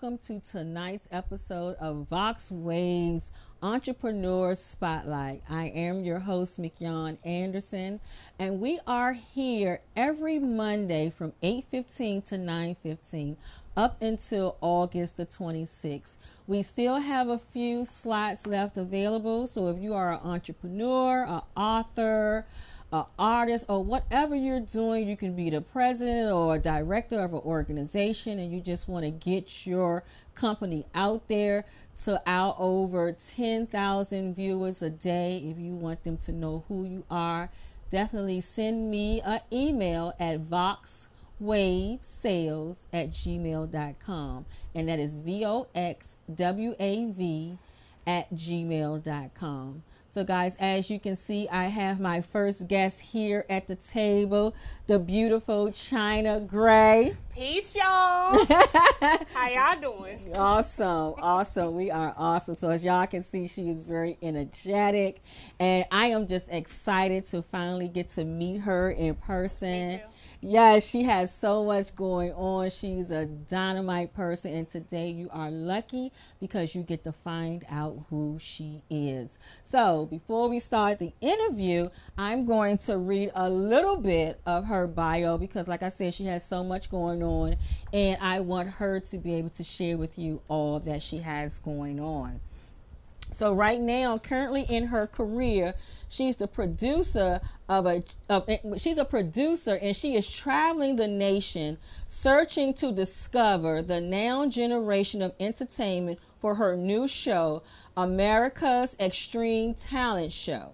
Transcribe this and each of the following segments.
welcome to tonight's episode of VOXWAV's Entrepreneur Spotlight. I am your host, McYon Anderson, and we are here every Monday from 8:15 to 9:15 up until August the 26th. We still have a few slots left available, so if you are an entrepreneur, an author, an artist, or whatever you're doing, you can be the president or a director of an organization and you just want to get your company out there to our over 10,000 viewers a day. If you want them to know who you are, definitely send me an email at voxwavesales@gmail.com, and that is VOXWAV@gmail.com. So guys, as you can see, I have my first guest here at the table, the beautiful Chynna Gray. Peace, y'all. How y'all doing? Awesome. We are awesome. So as y'all can see, she is very energetic, and I am just excited to finally get to meet her in person. Me too. Yes, she has so much going on. She's a dynamite person, and today you are lucky because you get to find out who she is. So before we start the interview, I'm going to read a little bit of her bio because, like I said, she has so much going on, and I want her to be able to share with you all that she has going on. So right now, currently in her career, she's the producer she's a producer, and she is traveling the nation searching to discover the now generation of entertainment for her new show, America's Extreme Talent Show.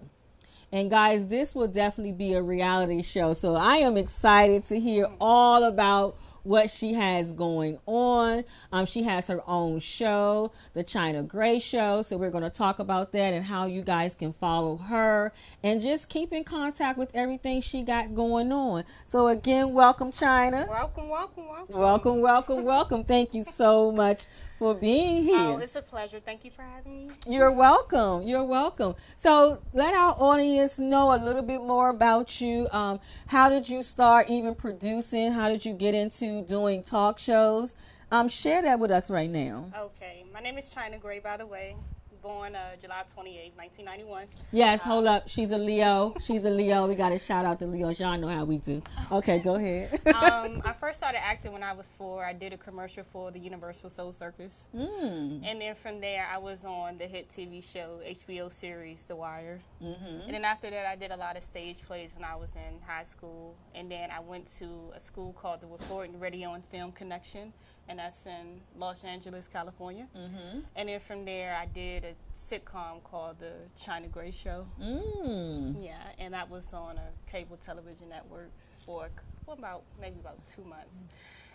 And guys, this will definitely be a reality show. So I am excited to hear all about what she has going on. She has her own show, the Chynna Gray Show. So we're going to talk about that and how you guys can follow her and just keep in contact with everything she got going on. So again, welcome, Chynna. Welcome. Thank you so much for being here. Oh, it's a pleasure. Thank you for having me. You're welcome. So let our audience know a little bit more about you. How did you start even producing? How did you get into doing talk shows? Share that with us right now. Okay. My name is Chynna Gray, by the way. Born July 28, 1991. Yes, hold up. She's a Leo. We got to shout out to Leos. Y'all know how we do. Okay, go ahead. I first started acting when I was 4. I did a commercial for the Universal Soul Circus. And then from there, I was on the hit TV show, HBO series, The Wire. And then after that, I did a lot of stage plays when I was in high school. And then I went to a school called the Recording, Radio, and Film Connection. And that's in Los Angeles, California. And then from there, I did a sitcom called the Chynna Gray Show. Yeah, and that was on a cable television networks for maybe about 2 months.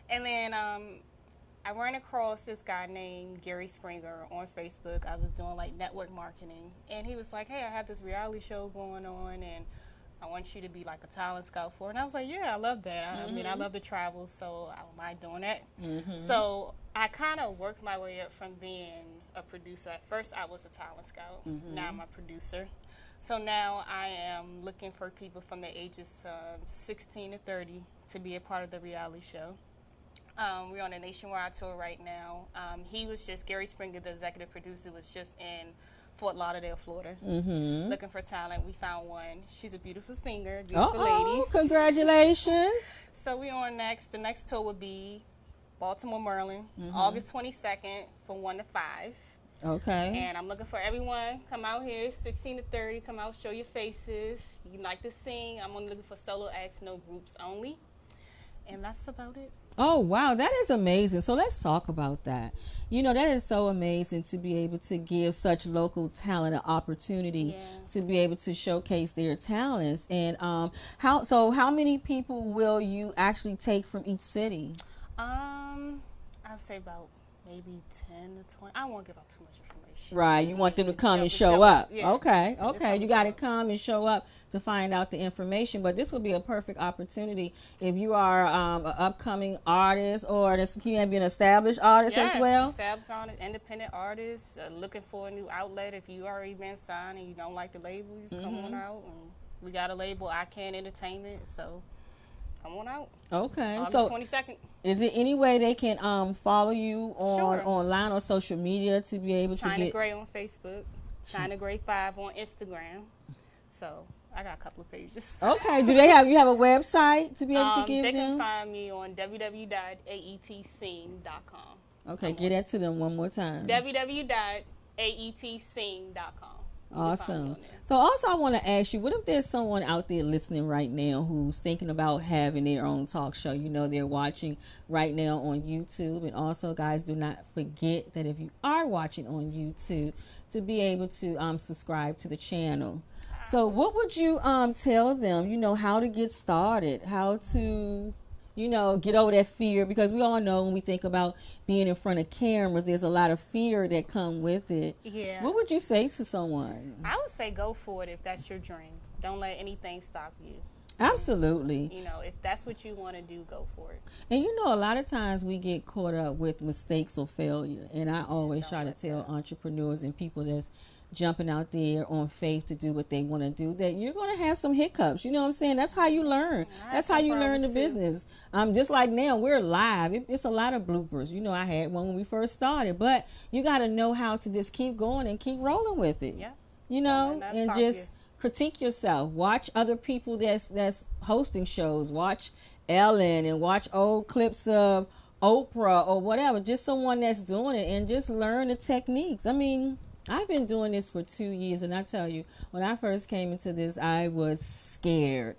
And then I ran across this guy named Gary Springer on Facebook. I was doing like network marketing, and he was like, "Hey, I have this reality show going on, and I want you to be like a talent scout for it." And I was like, yeah, I love that. I mean, I love to travel, so I don't mind doing that. So I kind of worked my way up from being a producer. At first, I was a talent scout. Now I'm a producer. So now I am looking for people from the ages 16 to 30 to be a part of the reality show. We're on a nationwide tour right now. Gary Springer, the executive producer, was just in Fort Lauderdale, Florida, looking for talent. We found one. She's a beautiful singer, beautiful lady. Congratulations. So we on next. The next tour would be Baltimore, Maryland, August 22nd from 1 to 5. Okay. And I'm looking for everyone. Come out here, 16 to 30. Come out, show your faces. You like to sing. I'm only looking for solo acts, no groups only. And that's about it. Oh, wow. That is amazing. So let's talk about that. You know, that is so amazing to be able to give such local talent an opportunity to be able to showcase their talents. And how many people will you actually take from each city? I'll say about maybe 10 to 20. I won't give out too much information. Right. You want them to come and show up. Yeah. Okay. You got to come and show up to find out the information. But this would be a perfect opportunity if you are an upcoming artist, or you can be an established artist as well. Established artist, independent artist, looking for a new outlet. If you already been signed and you don't like the label, you just come on out. And we got a label, I Can Entertainment, so come on out. Okay. August so 22nd. Is there any way they can follow you online or social media to be able to Chynna Gray on Facebook, Chynna Gray 5 on Instagram. So I got a couple of pages. Okay. Do you have a website to be able to give them? They can find me on www.aetscene.com. Okay, get that to them one more time. www.aetscene.com. Awesome. So also I want to ask you, what if there's someone out there listening right now who's thinking about having their own talk show? You know, they're watching right now on YouTube. And also, guys, do not forget that if you are watching on YouTube, to be able to subscribe to the channel. So what would you tell them, you know, how to get started, how to, you know, get over that fear? Because we all know when we think about being in front of cameras, there's a lot of fear that come with it. Yeah. What would you say to someone? I would say go for it if that's your dream. Don't let anything stop you. Absolutely. You know, if that's what you want to do, go for it. And you know, a lot of times we get caught up with mistakes or failure. And I always try to tell entrepreneurs and people that's jumping out there on faith to do what they want to do, that you're going to have some hiccups. You know what I'm saying? That's how you learn. That's how you learn the business. Just like now, we're live. It's a lot of bloopers. You know, I had one when we first started, but you got to know how to just keep going and keep rolling with it. Yeah. You know, and just critique yourself. Watch other people that's hosting shows. Watch Ellen and watch old clips of Oprah or whatever. Just someone that's doing it, and just learn the techniques. I mean, I've been doing this for 2 years, and I tell you, when I first came into this, I was scared.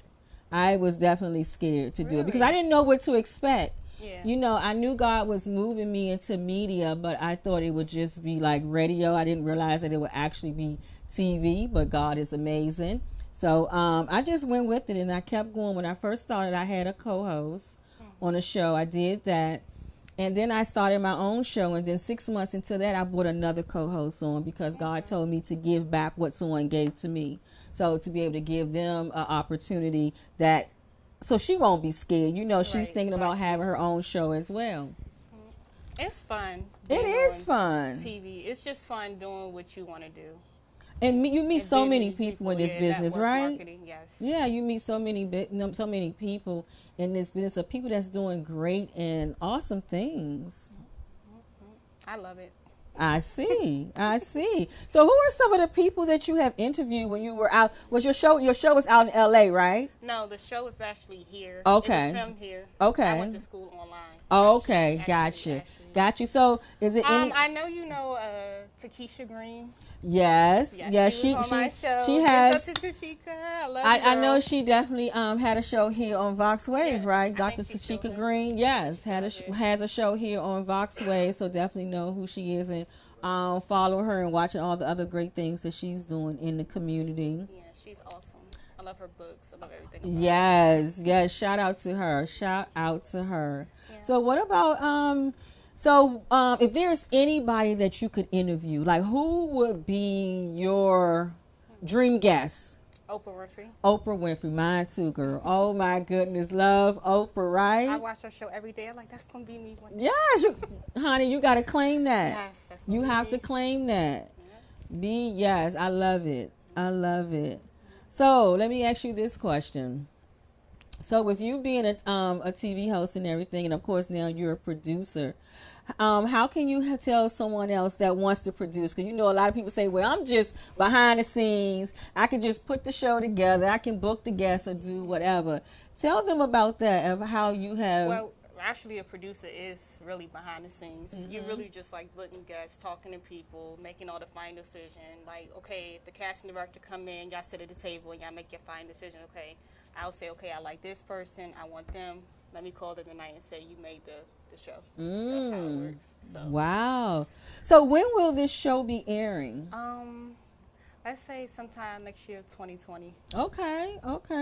I was definitely scared to do it because I didn't know what to expect. Yeah. You know, I knew God was moving me into media, but I thought it would just be like radio. I didn't realize that it would actually be TV, but God is amazing. So I just went with it, and I kept going. When I first started, I had a co-host on a show. I did that. And then I started my own show. And then 6 months into that, I brought another co-host on because God told me to give back what someone gave to me. So to be able to give them an opportunity that, so she won't be scared. You know, she's thinking about having her own show as well. It's fun. It is fun. TV. It's just fun doing what you want to do. And you meet so many people in this business, right? Marketing, yes. Yeah, you meet so many people in this business of people that's doing great and awesome things. I love it. I see. So who are some of the people that you have interviewed when you were out? Was your show was out in LA, right? No, the show was actually here. Okay. It was filmed here. Okay. I went to school online. Okay, got you. So is it any? I know you know Takesha Green. Yes. She was on my show. She has. I know she definitely had a show here on VOXWAV, right? Dr. Tashika Green, yes, has a show here on VOXWAV. So definitely know who she is and follow her and watching all the other great things that she's doing in the community. Yeah, she's awesome. I love her books. I love everything. Yes. Shout out to her. Yeah. So what about if there's anybody that you could interview, like who would be your dream guest? Oprah Winfrey, mine too, girl. Oh my goodness, love Oprah, right? I watch her show every day. I'm like, that's gonna be me one day. Yes, honey, you gotta claim that. Yes, you have to claim that. Yes, I love it. So let me ask you this question. So with you being a TV host and everything, and of course now you're a producer, how can you tell someone else that wants to produce? Because you know a lot of people say, well, I'm just behind the scenes. I can just put the show together. I can book the guests or do whatever. Tell them about that, of how you have... Well, actually a producer is really behind the scenes. Mm-hmm. You're really just like booking guests, talking to people, making all the final decision. Like, okay, if the casting director come in, y'all sit at the table and y'all make your final decision. Okay, I'll say, okay, I like this person. I want them. Let me call them tonight and say you made the show. That's how it works. So. Wow. So when will this show be airing? Let's say sometime next year, 2020. Okay.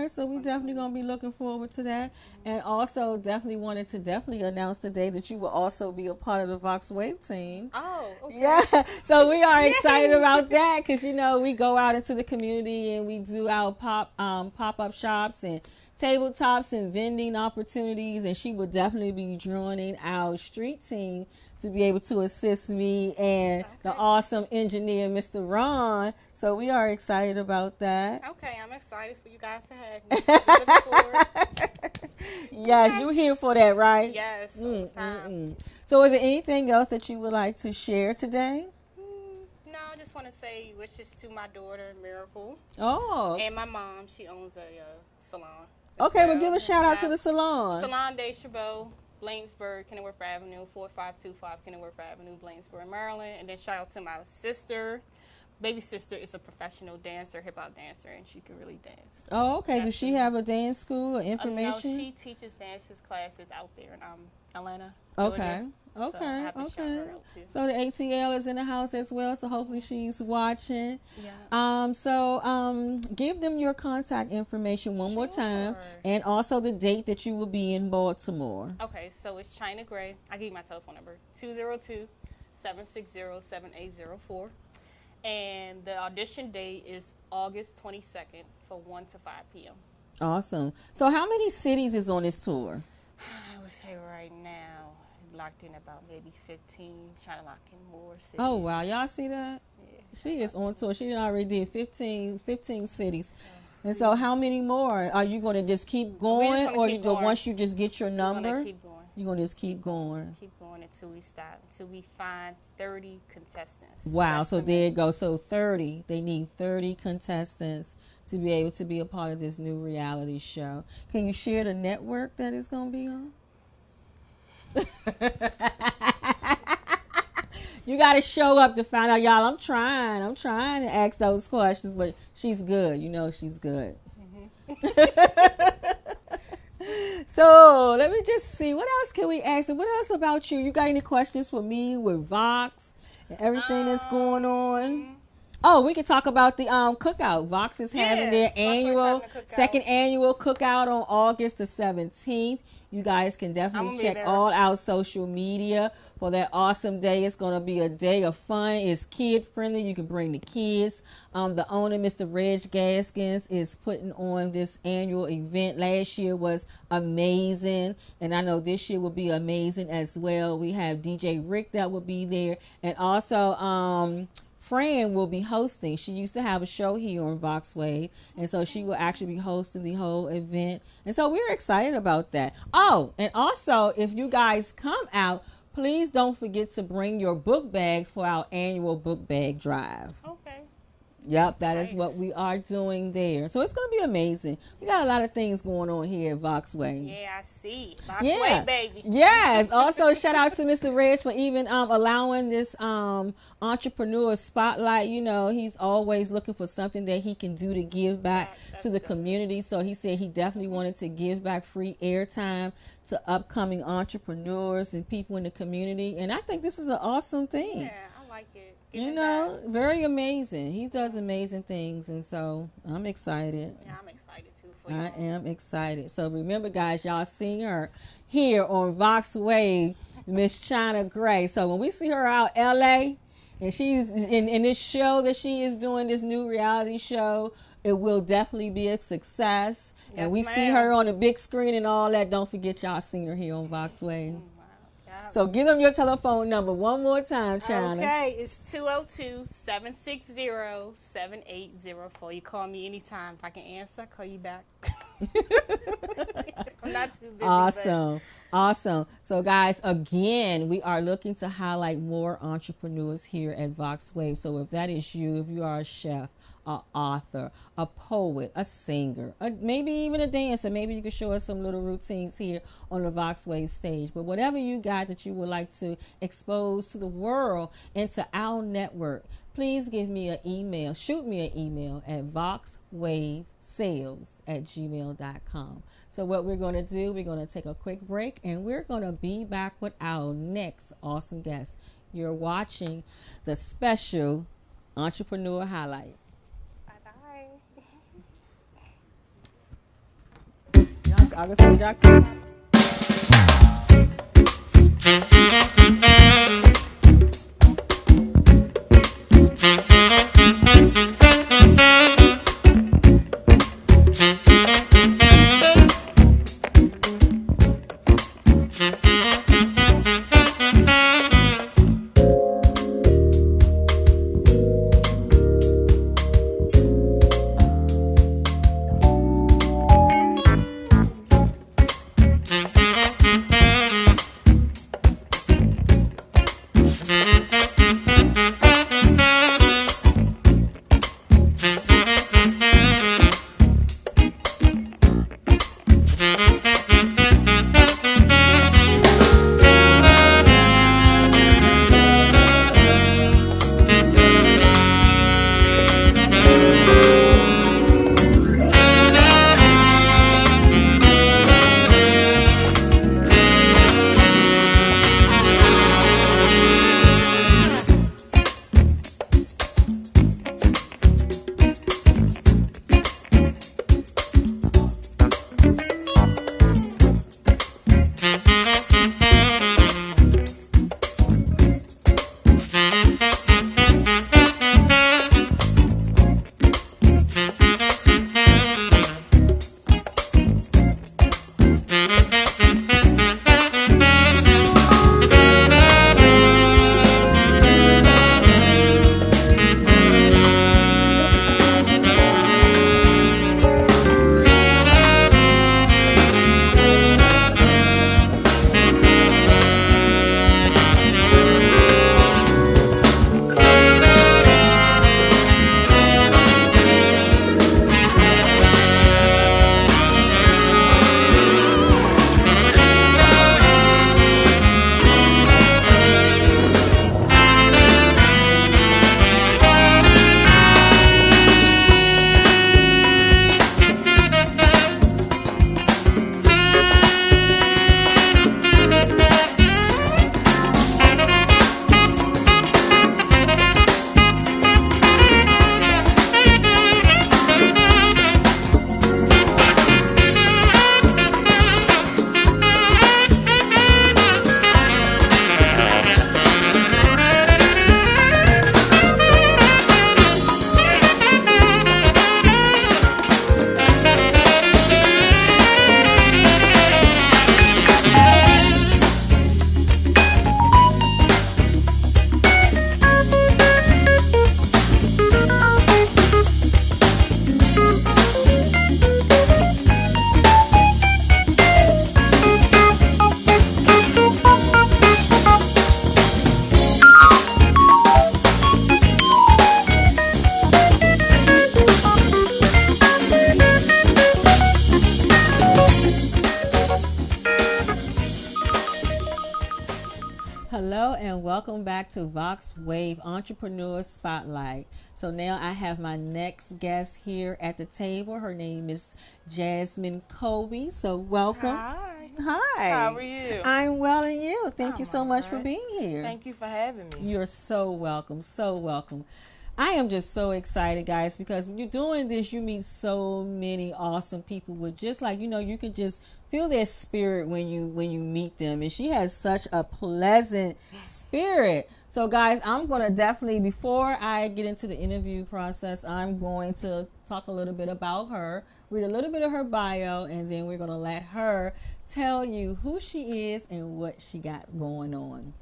So we definitely going to be looking forward to that. Mm-hmm. And also definitely wanted to announce today that you will also be a part of the VOXWAV team. Oh, okay. Yeah. So we are excited about that because, you know, we go out into the community and we do our pop-up shops and tabletops and vending opportunities, and she will definitely be joining our street team to be able to assist me and the awesome engineer, Mr. Ron. So we are excited about that. Okay, I'm excited for you guys to have me. Yes, you're here for that, right? Yes. So is there anything else that you would like to share today? No, I just want to say wishes to my daughter, Miracle. Oh. And my mom, she owns a salon. Okay, well give a shout out to the salon. Salon de Chabot, Blainsburg, Kenilworth Avenue, 4525 Kenilworth Avenue, Blainsburg, Maryland. And then shout out to my sister. Baby sister is a professional dancer, hip-hop dancer, and she can really dance. Oh, okay. Does she have a dance school or information? No, she teaches dances classes out there in Atlanta, Georgia. Okay. So I have to shout her out too. So the ATL is in the house as well, so hopefully she's watching. Yeah. So give them your contact information one more time, and also the date that you will be in Baltimore. Okay, so it's Chynna Gray. I'll give you my telephone number, 202-760-7804. And the audition date is August 22nd from 1 to 5 p.m. Awesome. So how many cities is on this tour? I would say right now, locked in about maybe 15, trying to lock in more cities. Oh, wow. Y'all see that? Yeah. She is on tour. She already did 15 cities. And so how many more? Are you going to just keep going, or once you just get your number? Keep going. You're going to just keep going? Keep going until we stop, until we find 30 contestants. Wow, so there you go. So 30. They need 30 contestants to be able to be a part of this new reality show. Can you share the network that it's going to be on? You got to show up to find out, y'all. I'm trying to ask those questions, but she's good. You know she's good. Mm-hmm. So let me just see. What else can we ask? What else about you? You got any questions for me with Vox and everything that's going on? Oh, we could talk about the cookout. Vox is having their second annual cookout on August the 17th. You guys can definitely check all out social media for that awesome day. It's going to be a day of fun. It's kid friendly. You can bring the kids. The owner, Mr. Reg Gaskins, is putting on this annual event. Last year was amazing, and I know this year will be amazing as well. We have DJ Rick that will be there, and also Fran will be hosting. She used to have a show here on VOXWAV, and so she will actually be hosting the whole event. And so we're excited about that. Oh, and also, if you guys come out, please don't forget to bring your book bags for our annual book bag drive. Okay. Yep, that is what we are doing there. So it's going to be amazing. We got a lot of things going on here at VOXWAV. Yeah, I see. VOXWAV, baby. Yes. Also, shout out to Mr. Reg for even allowing this entrepreneur spotlight. You know, he's always looking for something that he can do to give back to the community. So he said he definitely wanted to give back free airtime to upcoming entrepreneurs and people in the community. And I think this is an awesome thing. Yeah, I like it. You know, very amazing. He does amazing things, and so I'm excited. Yeah, I'm excited too for you. I am excited. So remember, guys, y'all seen her here on VOXWAV, Miss Chynna Gray. So when we see her out LA, and she's in this show that she is doing, this new reality show, it will definitely be a success. Yes, and we see her on the big screen and all that. Don't forget y'all seen her here on VOXWAV. So give them your telephone number one more time, Chynna. Okay, it's 202-760-7804. You call me anytime. If I can answer, I'll call you back. I'm not too busy. Awesome. Awesome. So, guys, again, we are looking to highlight more entrepreneurs here at VOXWAV. So if that is you, if you are a chef, an author, a poet, a singer, maybe even a dancer. Maybe you can show us some little routines here on the VOXWAV stage. But whatever you got that you would like to expose to the world and to our network, please give me an email. Shoot me an email at voxwavesales@gmail.com. So what we're going to do, we're going to take a quick break, and we're going to be back with our next awesome guest. You're watching the special Entrepreneur Highlight. I'll just say Jack. Hello and welcome back to VOXWAV Entrepreneur Spotlight. So now I have my next guest here at the table. Her name is Jasmine Coby. So welcome. Hi. Hi. How are you? I'm well, and you? Thank you so I'm much all for right. being here. Thank you for having me. You're so welcome. So welcome. I am just so excited, guys, because when you're doing this, you meet so many awesome people with just like, you can just feel their spirit when you meet them. And she has such a pleasant spirit. So, guys, I'm going to definitely, before I get into the interview process, I'm going to talk a little bit about her, read a little bit of her bio, and then we're going to let her tell you who she is and what she got going on.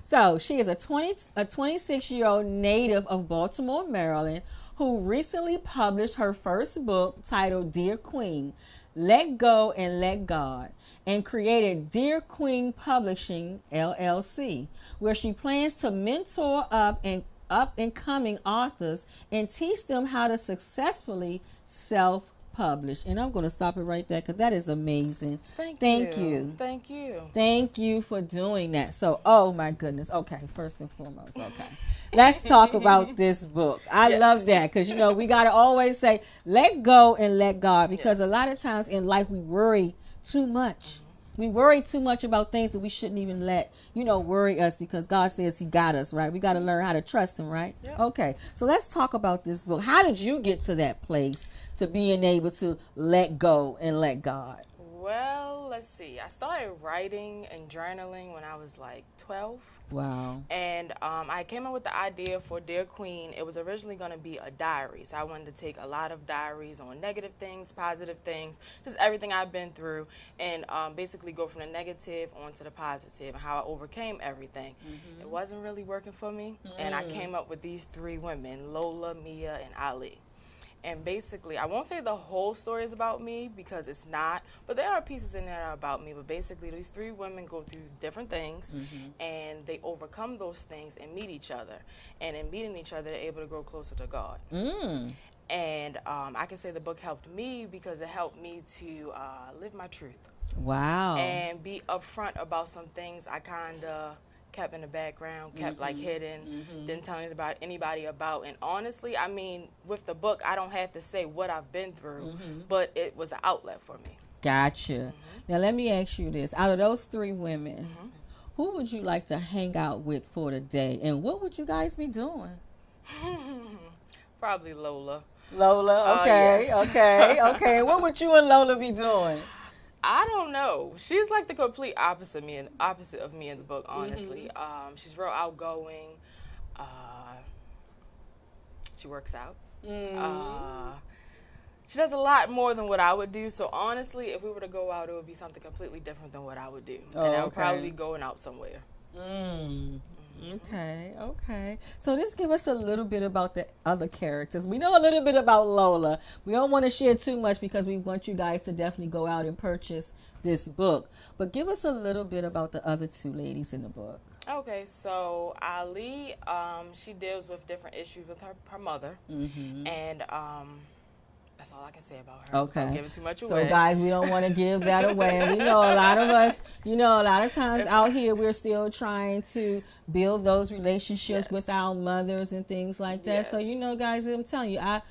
So she is a 26-year-old native of Baltimore, Maryland, who recently published her first book titled Dear Queen, Let Go and Let God, and created Dear Queen Publishing, LLC, where she plans to mentor up and coming authors and teach them how to successfully self-publish. And I'm going to stop it right there because that is amazing. Thank you. Thank you. Thank you for doing that. So, oh my goodness. Okay, first and foremost, okay. Let's talk about this book. I love that because, we got to always say, let go and let God, because a lot of times in life we worry too much. We worry too much about things that we shouldn't even let, worry us, because God says he got us, right? We got to learn how to trust him, right? Yep. Okay, so let's talk about this book. How did you get to that place to being able to let go and let God? Well, let's see. I started writing and journaling when I was like 12. Wow. And I came up with the idea for Dear Queen. It was originally going to be a diary. So I wanted to take a lot of diaries on negative things, positive things, just everything I've been through, and basically go from the negative onto the positive and how I overcame everything. Mm-hmm. It wasn't really working for me. And I came up with these three women, Lola, Mia, and Ali. And basically, I won't say the whole story is about me because it's not, but there are pieces in there that are about me. But basically, these three women go through different things, and they overcome those things and meet each other. And in meeting each other, they're able to grow closer to God. And I can say the book helped me because it helped me to live my truth. Wow. And be upfront about some things I kind of kept in the background, kept like hidden, didn't tell anybody about. And honestly, I mean, with the book, I don't have to say what I've been through, but it was an outlet for me. Gotcha. Now let me ask you this: out of those three women, who would you like to hang out with for the day, and what would you guys be doing? Probably Lola. Lola, okay, yes. okay. What would you and Lola be doing? I don't know. She's like the complete opposite of me in the book, honestly. She's real outgoing. She works out. She does a lot more than what I would do. So honestly, if we were to go out, it would be something completely different than what I would do. And I would probably be going out somewhere. Okay. So just give us a little bit about the other characters. We know a little bit about Lola. We don't want to share too much because we want you guys to definitely go out and purchase this book. But give us a little bit about the other two ladies in the book. Okay, so Ali, she deals with different issues with her mother. And that's all I can say about her. Okay. Don't give it too much away. So, guys, we don't want to give that away. We know a lot of us, a lot of times out here, we're still trying to build those relationships with our mothers and things like that. So, guys, I'm telling you, I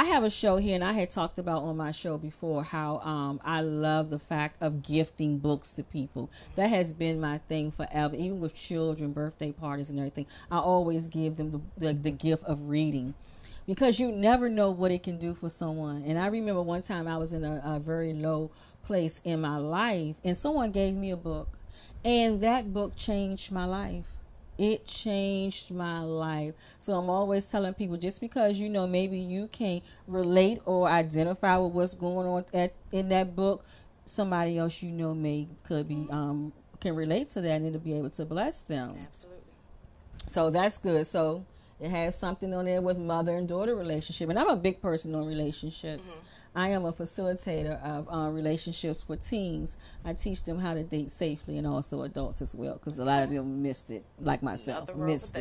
have a show here, and I had talked about on my show before how I love the fact of gifting books to people. That has been my thing forever. Even with children, birthday parties and everything, I always give them the gift of reading. Because you never know what it can do for someone. And I remember one time I was in a very low place in my life, and someone gave me a book, and that book changed my life. It changed my life. So I'm always telling people, just because maybe you can't relate or identify with what's going on in that book, somebody else could be can relate to that, and it'll be able to bless them. Absolutely. So that's good. So it has something on there with mother and daughter relationship. And I'm a big person on relationships. I am a facilitator of relationships for teens. I teach them how to date safely, and also adults as well, because a lot of them missed it, like myself. Missed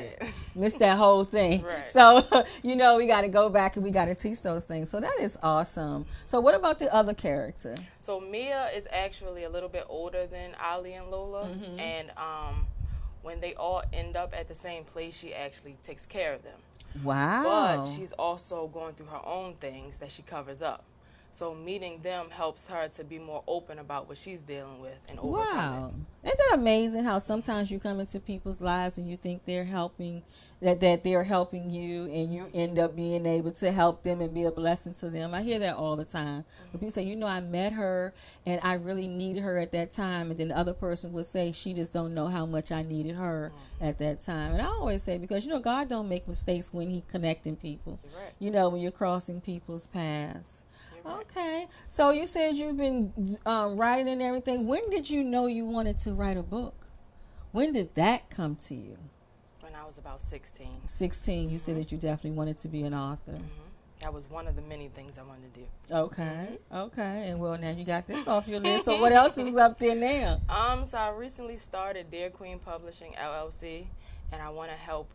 that whole thing. Right. So, we got to go back and we got to teach those things. So that is awesome. So what about the other character? So Mia is actually a little bit older than Ali and Lola. And when they all end up at the same place, she actually takes care of them. Wow. But she's also going through her own things that she covers up. So meeting them helps her to be more open about what she's dealing with and overcome Wow. it. Isn't that amazing how sometimes you come into people's lives and you think they're helping, that they're helping you, and you end up being able to help them and be a blessing to them. I hear that all the time. When people say, you know, I met her and I really needed her at that time. And then the other person would say, she just don't know how much I needed her at that time. And I always say, because, you know, God don't make mistakes when he connecting people. You're right. You know, when you're crossing people's paths. Okay, so you said you've been writing and everything. When did you know you wanted to write a book? When did that come to you? When I was about 16. 16, you said that you definitely wanted to be an author. That was one of the many things I wanted to do. Okay, okay. And well, now you got this off your list. So what else is up there now? So I recently started Dear Queen Publishing, LLC, and I want to help...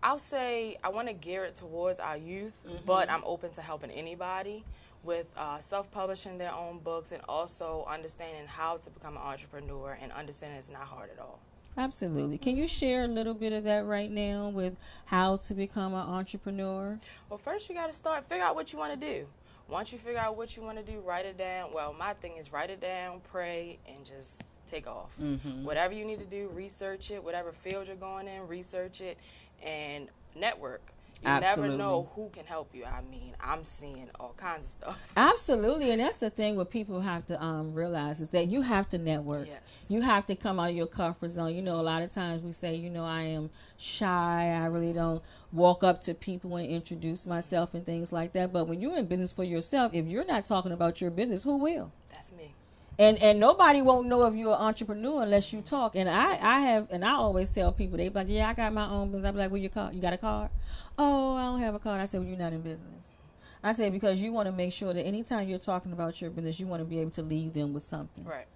I'll say I want to gear it towards our youth, but I'm open to helping anybody with self-publishing their own books and also understanding how to become an entrepreneur and understanding it's not hard at all. Absolutely. Can you share a little bit of that right now with how to become an entrepreneur? Well, first you got to figure out what you want to do. Once you figure out what you want to do, write it down. Well, my thing is write it down, pray, and just take off. Whatever you need to do, research it. Whatever field you're going in, research it. And network. You Absolutely. never know who can help you. I mean, I'm seeing all kinds of stuff. Absolutely, and that's the thing what people have to realize is that you have to network. Yes. You have to come out of your comfort zone. You know, a lot of times we say, you know, I am shy. I really don't walk up to people and introduce myself and things like that. But when you're in business for yourself, if you're not talking about your business, who will? That's me. And nobody won't know if you're an entrepreneur unless you talk. And I always tell people, they be like, yeah, I got my own business. I be like, well, your card? You got a card? Oh, I don't have a card. I said, well, you're not in business. I said, because you want to make sure that anytime you're talking about your business, you want to be able to leave them with something. Right.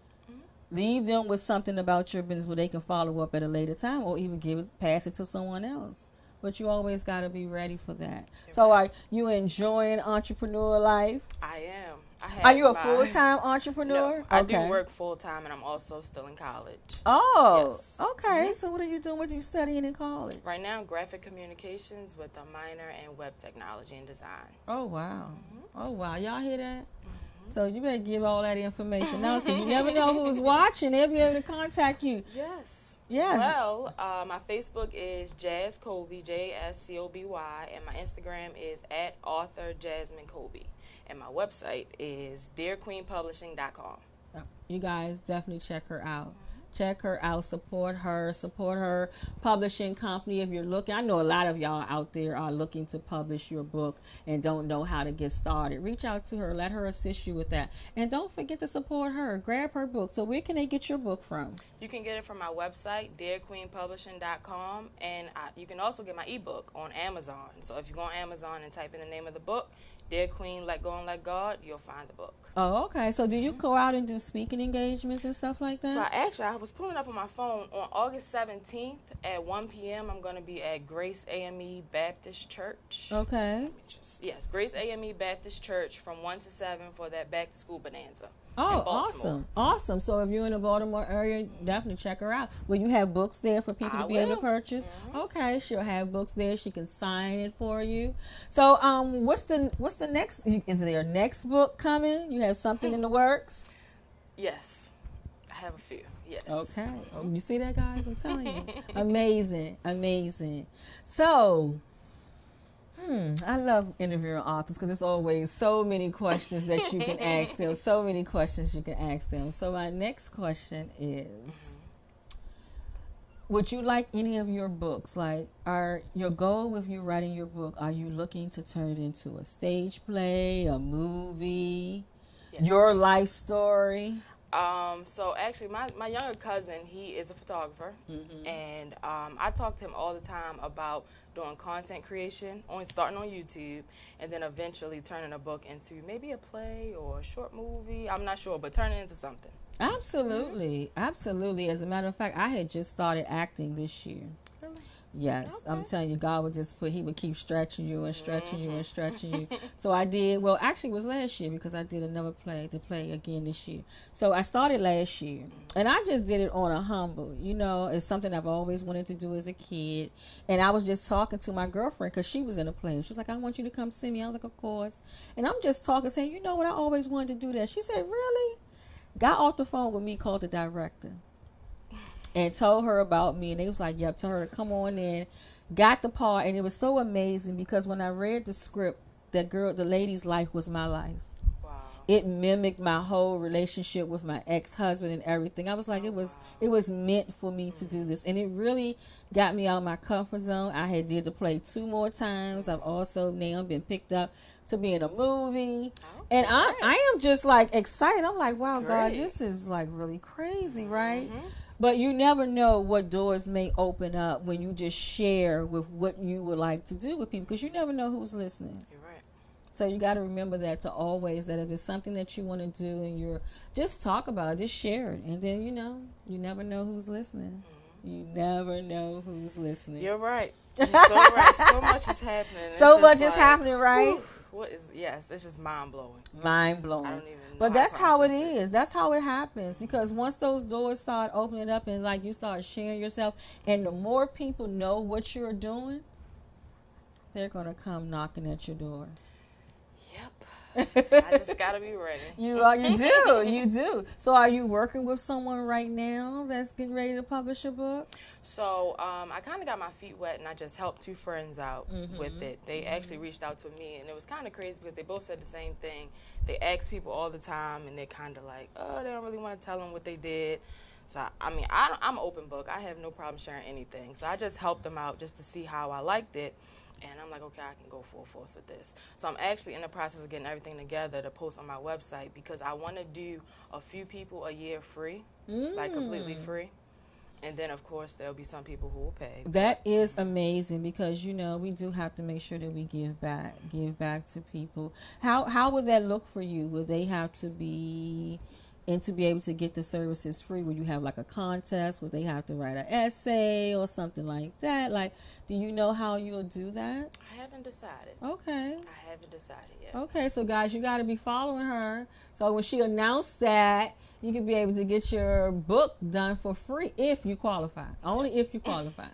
Leave them with something about your business where they can follow up at a later time or even pass it to someone else. But you always got to be ready for that. So are you enjoying entrepreneur life? I am. Are you a full-time entrepreneur? No, I do work full-time, and I'm also still in college. Oh, yes. Okay. So what are you doing? What are you studying in college? Right now, graphic communications with a minor in web technology and design. Oh, wow. Oh, wow. Y'all hear that? So you better give all that information now because you never know who's watching. They'll be able to contact you. Yes. Yes. Well, my Facebook is Jazz Coby, JSCOBY, and my Instagram is @author Jasmine Coby. And my website is dearqueenpublishing.com. You guys definitely check her out. Check her out. Support her publishing company. If you're looking, I know a lot of y'all out there are looking to publish your book and don't know how to get started. Reach out to her. Let her assist you with that. And don't forget to support her. Grab her book. So where can they get your book from? You can get it from my website, dearqueenpublishing.com, and you can also get my ebook on Amazon. So if you go on Amazon and type in the name of the book, Dear Queen, Let Go and Let God, you'll find the book. Oh, okay. So do you go out and do speaking engagements and stuff like that? So I was pulling up on my phone on August 17th at 1 p.m. I'm going to be at Grace AME Baptist Church. Okay. Yes, Grace AME Baptist Church from 1 to 7 for that back to school bonanza. Oh, awesome. So if you're in the Baltimore area, definitely check her out. Will you have books there for people to be able to purchase? Okay, she'll have books there. She can sign it for you. So what's the next? Is there a next book coming? You have something in the works? Yes, I have a few. Yes. Okay. Oh, you see that, guys? I'm telling you. Amazing. So I love interviewing authors because there's always so many questions that you can ask them. So my next question is, would you like any of your books? Like, are your goal with you writing your book, are you looking to turn it into a stage play, a movie, your life story? So actually my younger cousin, he is a photographer, and I talk to him all the time about doing content creation, starting on YouTube, and then eventually turning a book into maybe a play or a short movie. I'm not sure, but turning it into something. Absolutely. As a matter of fact, I had just started acting this year. Really? Yes, Okay. I'm telling you, God would he would keep stretching you and stretching you and stretching you. So I did, well, actually it was last year because I did another play to play again this year. So I started last year and I just did it on a humble, it's something I've always wanted to do as a kid. And I was just talking to my girlfriend because she was in a play. She was like, I want you to come see me. I was like, of course. And I'm just talking, saying, you know what, I always wanted to do that. She said, really? Got off the phone with me, called the director. And told her about me, and they was like, yep, tell her to come on in. Got the part, and it was so amazing because when I read the script, the lady's life was my life. Wow. It mimicked my whole relationship with my ex-husband and everything. I was like, it was meant for me to do this, and it really got me out of my comfort zone. I had did the play 2 more times. I've also now been picked up to be in a movie, and I am just like excited. I'm like, wow, God, this is like really crazy, right? But you never know what doors may open up when you just share with what you would like to do with people, because you never know who's listening. You're right. So you got to remember that that if it's something that you want to do and you're just talk about it, just share it. And then, you never know who's listening. You never know who's listening. You're right. You're so right. So much is happening. So much is happening, right? Yes, it's just mind-blowing. Mind-blowing. I don't even know. But that's how it is. That's how it happens. Because once those doors start opening up and like you start sharing yourself, and the more people know what you're doing, they're going to come knocking at your door. Yep. I just got to be ready. You do. So are you working with someone right now that's getting ready to publish a book? So I kind of got my feet wet, and I just helped 2 friends out with it. They actually reached out to me, and it was kind of crazy because they both said the same thing. They ask people all the time, and they're kind of like, oh, they don't really want to tell them what they did. So, I'm an open book. I have no problem sharing anything. So I just helped them out just to see how I liked it. And I'm like, okay, I can go full force with this. So I'm actually in the process of getting everything together to post on my website because I want to do a few people a year free, like completely free. And then, of course, there'll be some people who will pay. That is amazing because, we do have to make sure that we give back to people. How would that look for you? Will they have to be, and to be able to get the services free, will you have like a contest? Would they have to write an essay or something like that? Like, do you know how you'll do that? I haven't decided. Okay. I haven't decided yet. Okay, so guys, you got to be following her. So when she announced that, you can be able to get your book done for free if you qualify. Only if you qualify.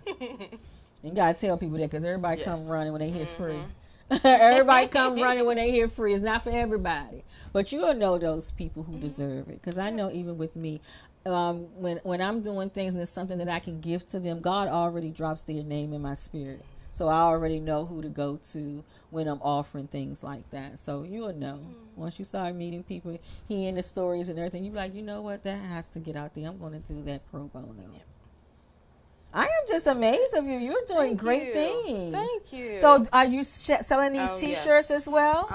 You got to tell people that because everybody come running when they hear free. Everybody come running when they hear free. It's not for everybody. But you'll know those people who deserve it. Because I know even with me, when I'm doing things and it's something that I can give to them, God already drops their name in my spirit. So I already know who to go to when I'm offering things like that. So you'll know. Once you start meeting people, hearing the stories and everything, you're like, you know what? That has to get out there. I'm going to do that pro bono. Yep. I am just amazed of you. You're doing great things. Thank you. So are you selling these T-shirts as well?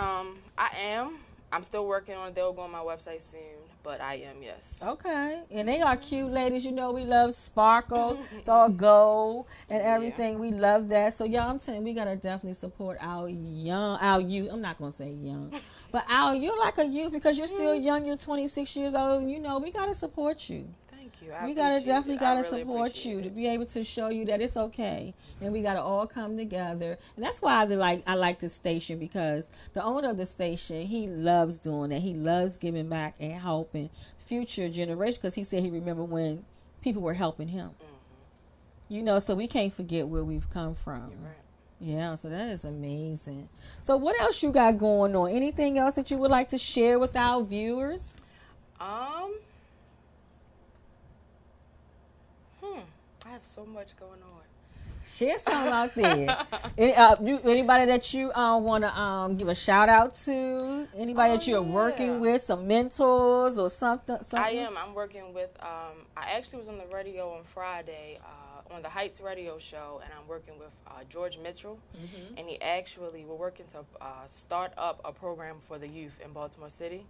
I am. I'm still working on it. They'll go on my website soon. But I am, yes. Okay. And they are cute ladies. We love sparkle. It's all gold and everything. Yeah. We love that. So, y'all, I'm telling you, we got to definitely support our youth. I'm not going to say young. But you're like a youth because you're still young. You're 26 years old. We got to support you. Thank you. We definitely got to support you to be able to show you that it's okay. And we got to all come together. And that's why I like this station because the owner of the station, he loves doing that. He loves giving back and helping future generations because he said he remembered when people were helping him. So we can't forget where we've come from. You're right. Yeah, so that is amazing. So what else you got going on? Anything else that you would like to share with our viewers? I have so much going on. Share something out there. Anybody that you want to give a shout out to? Anybody that you're working with? Some mentors or something? I am. I'm working with. I actually was on the radio on Friday on the Heights radio show, and I'm working with George Mitchell, and we're working to start up a program for the youth in Baltimore City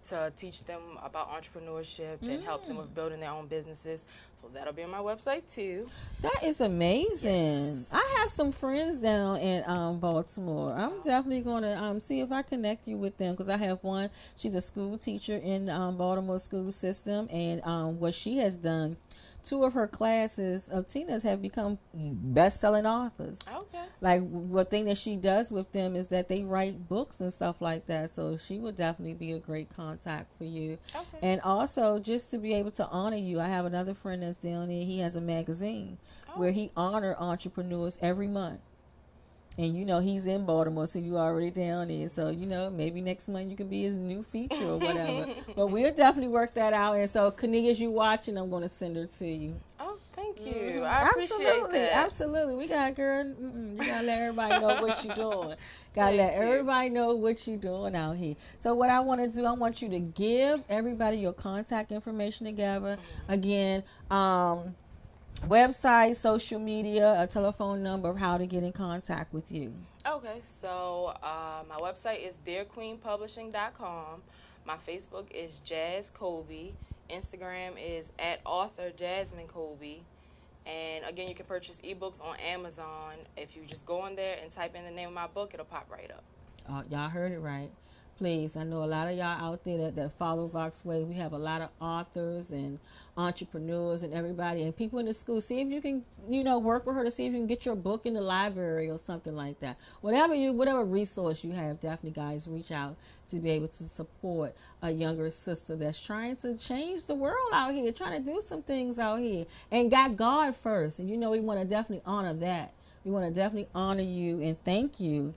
to teach them about entrepreneurship and help them with building their own businesses. So that'll be on my website too. That is amazing. Yes. I have some friends down in Baltimore. I'm definitely going to see if I connect you with them because I have one. She's a school teacher in Baltimore school system, and what she has done two of her classes of Tina's have become best-selling authors. Okay. Like, one thing that she does with them is that they write books and stuff like that. So she would definitely be a great contact for you. Okay. And also, just to be able to honor you, I have another friend that's down there. He has a magazine where he honor entrepreneurs every month. And you know he's in Baltimore, so you already down there. So you know maybe next month you can be his new feature or whatever. But we'll definitely work that out. And so, Kania, as you watching, I'm going to send her to you. Oh, thank you. I appreciate that. Absolutely. We got, girl. You gotta let everybody know what you're doing. Gotta let everybody know what you're doing out here. So what I want to do, I want you to give everybody your contact information together. Again, website, social media, a telephone number of how to get in contact with you. Okay, so my website is dearqueenpublishing.com. My Facebook is Jazz Coby. Instagram is @author Jasmine Coby. And again, you can purchase ebooks on Amazon. If you just go in there and type in the name of my book, it'll pop right up. Y'all heard it right. Please, I know a lot of y'all out there that follow VOXWAV. We have a lot of authors and entrepreneurs and everybody and people in the school. See if you can, work with her to see if you can get your book in the library or something like that. Whatever resource you have, definitely, guys, reach out to be able to support a younger sister that's trying to change the world out here, trying to do some things out here, and got God first. And we want to definitely honor that. We want to definitely honor you and thank you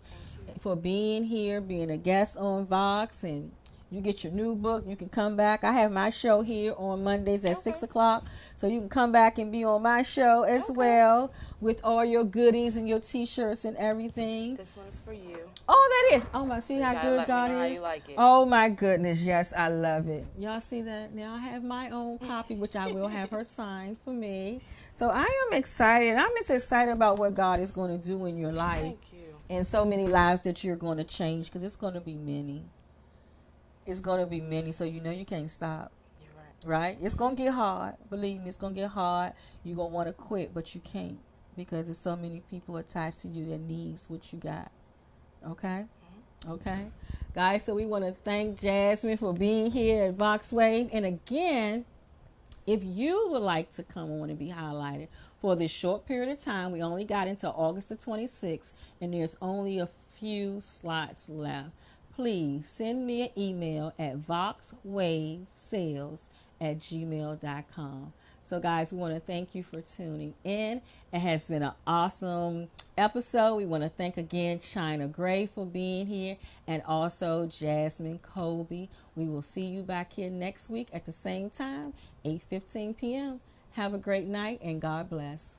for being here, being a guest on Vox, and you get your new book. You can come back. I have my show here on Mondays at 6 o'clock, so you can come back and be on my show as well with all your goodies and your T-shirts and everything. This one's for you. Oh, that is. Oh my, see so how good God is. How you like it. Oh my goodness, yes, I love it. Y'all see that? Now I have my own copy, which I will have her sign for me. So I am excited. I'm just excited about what God is going to do in your life. Thank you. And so many lives that you're going to change, because it's going to be many. It's going to be many, so you can't stop. You're right. Right? It's going to get hard. Believe me, it's going to get hard. You're going to want to quit, but you can't, because there's so many people attached to you that needs what you got. Okay? Okay? Guys, so we want to thank Jasmine for being here at VOXWAV. And again, if you would like to come on and be highlighted for this short period of time, we only got until August the 26th, and there's only a few slots left. Please send me an email at voxwavesales@gmail.com. So, guys, we want to thank you for tuning in. It has been an awesome episode. We want to thank again Chynna Gray for being here, and also Jasmine Coby. We will see you back here next week at the same time, 8:15 p.m. Have a great night, and God bless.